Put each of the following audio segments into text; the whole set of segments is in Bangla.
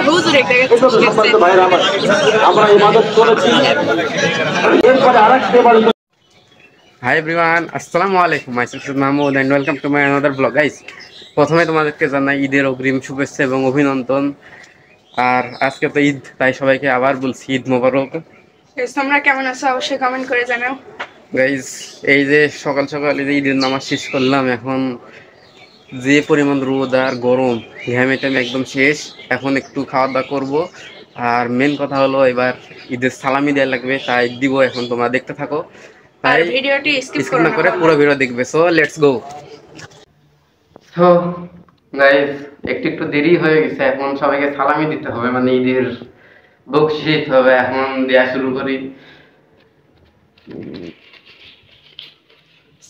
রোজ রেখে আমরা ইবাদত করেছি এরপরে আরেকটা ইবাদত। হাই এভরিওয়ান, আসসালামু আলাইকুম। Myself Mahmud and welcome to my another blog. Guys, প্রথমে তোমাদেরকে জানাই ঈদের অগ্রিম শুভেচ্ছা এবং অভিনন্দন। আর আজকে তো ঈদ, তাই সবাইকে আবার বলছি ঈদ মোবারক। তোমরা কেমন আছো অবশ্যই কমেন্ট করে জানাও। গাইস, এই যে সকাল সকাল এই যে ঈদের নামাজ শেষ করলাম, এখন যে পরিমাণ রোদ আর গরম, ঘেমে টেমে একদম শেষ। এখন একটু খাওয়া দাওয়া করবো। আর মেন কথা হলো এবার ঈদের সালামি দেওয়া লাগবে, তাই দিব। এখন তোমরা দেখতে থাকো, তাই ভিডিওটি স্কিপ না করে পুরো ভিডিও দেখবে। So let's go. তো গাইস, একটু একটু দেরি হয়ে গেছে, এখন সবাইকে সালামি দিতে হবে, মানে ঈদের বকশিশ দিতে হবে। এখন দেওয়া শুরু করি।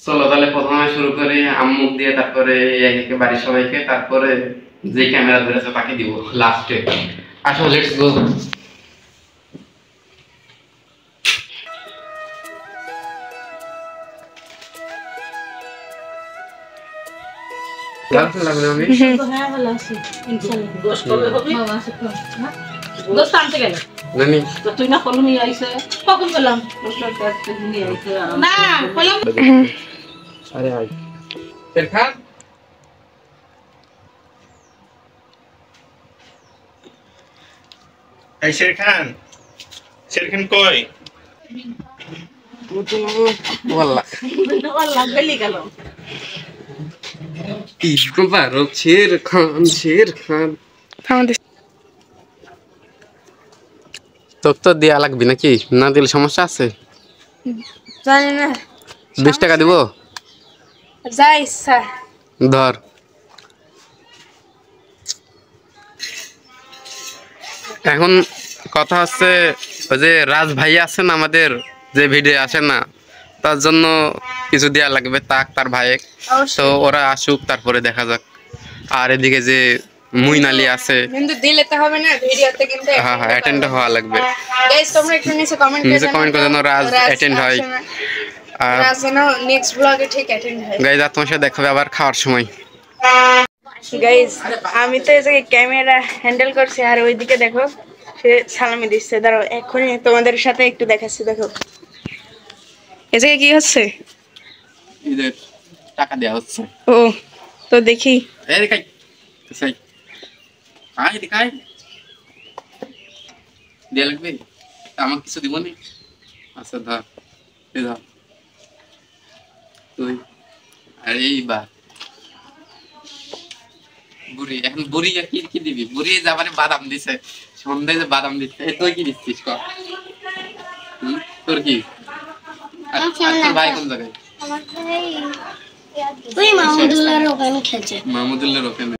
চলো তাহলে প্রথমে শুরু করি আম্মুক দিয়ে, তারপরে বাড়ির সবাইকে, তারপরে যে ক্যামেরা ধরেছে তাকে দিব লাস্টে। আসো লেটস গো। তুই না কলম নিয়ে আইছে কখন গেলাম না কলম আরে ভাই শেরখান, এই শেরখান, শেরখান কই? ওয়াল্লাহ ওয়াল্লাহ গলি গেল। ঈদ মোবারক শেরখান, শেরখান। তোকে তো দেয়া লাগবে নাকি? না দিলে সমস্যা আছে? জানি না, 20 টাকা দিব। যা ইচ্ছা। ধর। এখন কথা হচ্ছে, ওই যে রাজ ভাই আছেন আমাদের, যে ভিডিও আসে না, তার জন্য কিছু দেয়া লাগবে তার ভাইয়ে। তো ওরা আসুক, তারপরে দেখা যাক। আর এদিকে যে মুইনালি আছে, কিন্তু দিলে তো হবে না, ভিডিওতে কিন্তু হ্যাঁ হ্যাঁ অ্যাটেন্ড হওয়া লাগবে। গাইস, তোমরা একটু নিচে কমেন্ট করে জানো রাজ অ্যাটেন্ড হয়। আর রাজ যেন নেক্সট ব্লগে ঠিক অ্যাটেন্ড হয়। গাইস, আর তোমার সাথে দেখা হবে আবার খাওয়ার সময়। গাইস, আমি তো এই যে ক্যামেরা হ্যান্ডেল করছি, আর ওইদিকে দেখো সে সালামি দিচ্ছে। দাঁড়াও, এক্ষুনি তোমাদের সাথে একটু দেখাচ্ছি। দেখো এই জায়গায় কি হচ্ছে, ঈদের টাকা দেওয়া হচ্ছে। ও তো দেখি। এই দেখাই সেই আই দেখাই দেয়া লাগবে। আমার কিছু দিব না। আচ্ছা ধর, এই ধর তুই। আর এইবার বুড়ি, এখন বুড়ি কি কি দিবি? বুড়ি যাবারে বাদাম দিছে, সন্ধ্যায় যে বাদাম দিচ্ছে। তুই কি দিচ্ছিস ক? তোর কি? আর তোর ভাই কোন জায়গায়? মাহমুদুল্লাহর ওখানে।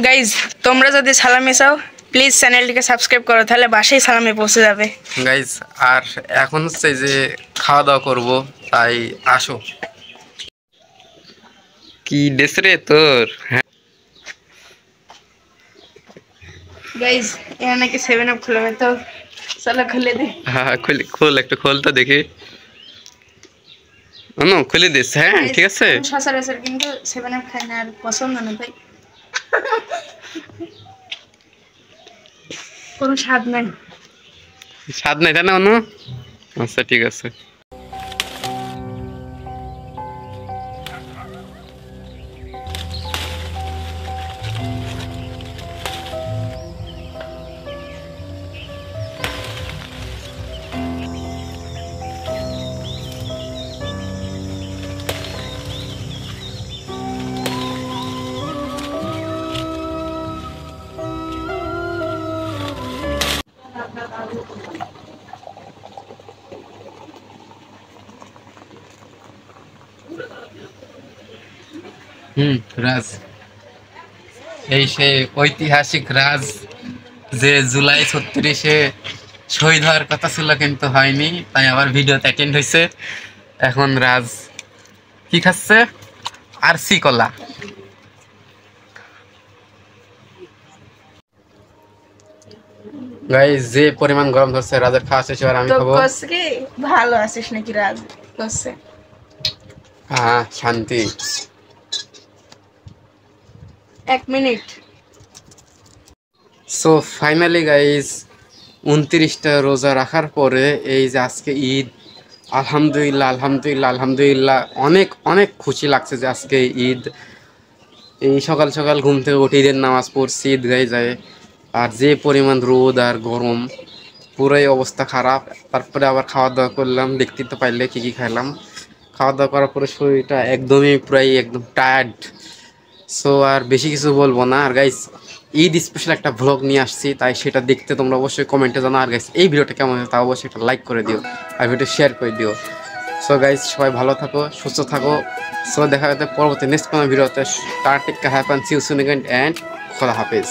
গাইজ, তোমরা যদি সালামি চাও প্লিজ চ্যানেলটিকে সাবস্ক্রাইব করো, তাহলে বাসায় সালামি পৌঁছে যাবে। গাইজ, আর এখন হচ্ছে যে খাওয়া দাওয়া করবো, তাই আসো। কি ড্রেস রে তোর? হ্যাঁ গাইজ, এখানে নাকি 7 আপ খুলবে, তো চলো খুলে দিই। হ্যাঁ খোল, একটু খোল তো দেখি। খুলে দিস। হ্যাঁ ঠিক আছে। সচরাচর কিন্তু 7 আপ খাই না, আর পছন্দ না, তাই কোনো স্বাদ নাই। স্বাদ নাই তাই না অনু? আচ্ছা ঠিক আছে। রাজ, এই সে ঐতিহাসিক রাজ, যে জুলাই 36-এ শহীদ হওয়ার কথা ছিল কিন্তু হয়নি, তাই আবার ভিডিওতে অ্যাটেন্ড হয়েছে। এখন রাজ কি খাচ্ছে? আরসি কলা। গাইস, যে পরিমাণ গরম ধরছে, রাজের খাওয়া শেষ, আর আমি খাবো। কি ভালো আছিস নাকি রাজ? করছে হ্যাঁ, শান্তি। 1 মিনিট। সো ফাইনালি গাইজ 29টা রোজা রাখার পরে এই যে আজকে ঈদ, আলহামদুলিল্লাহ আলহামদুলিল্লাহ আলহামদুলিল্লাহ, অনেক অনেক খুশি লাগছে যে আজকে ঈদ। এই সকাল সকাল ঘুম থেকে উঠে ঈদের নামাজ পড়ছি ঈদগাহে যায়, আর যে পরিমাণ রোদ আর গরম, পুরাই অবস্থা খারাপ। তারপরে আবার খাওয়া দাওয়া করলাম, দেখতে তো পাইলে কী কী খাইলাম। খাওয়া দাওয়া করার পরে শরীরটা একদমই প্রায় একদম টায়ার্ড। সো আর বেশি কিছু বলবো না। আর গাইস ঈদ স্পেশাল একটা ভ্লগ নিয়ে আসছি, তাই সেটা দেখতে তোমরা অবশ্যই কমেন্টে জানাও। আর গাইস এই ভিডিওটা কেমন হয় তা অবশ্যই একটা লাইক করে দিও আর ভিডিও শেয়ার করে দিও। সো গাইস সবাই ভালো থাকো, সুস্থ থাকো। সো দেখা যাবে পরবর্তী নেক্সট কোনো ভিডিওতে। টাটা, take care, have fun, see you soon again, and খোদা হাফেজ।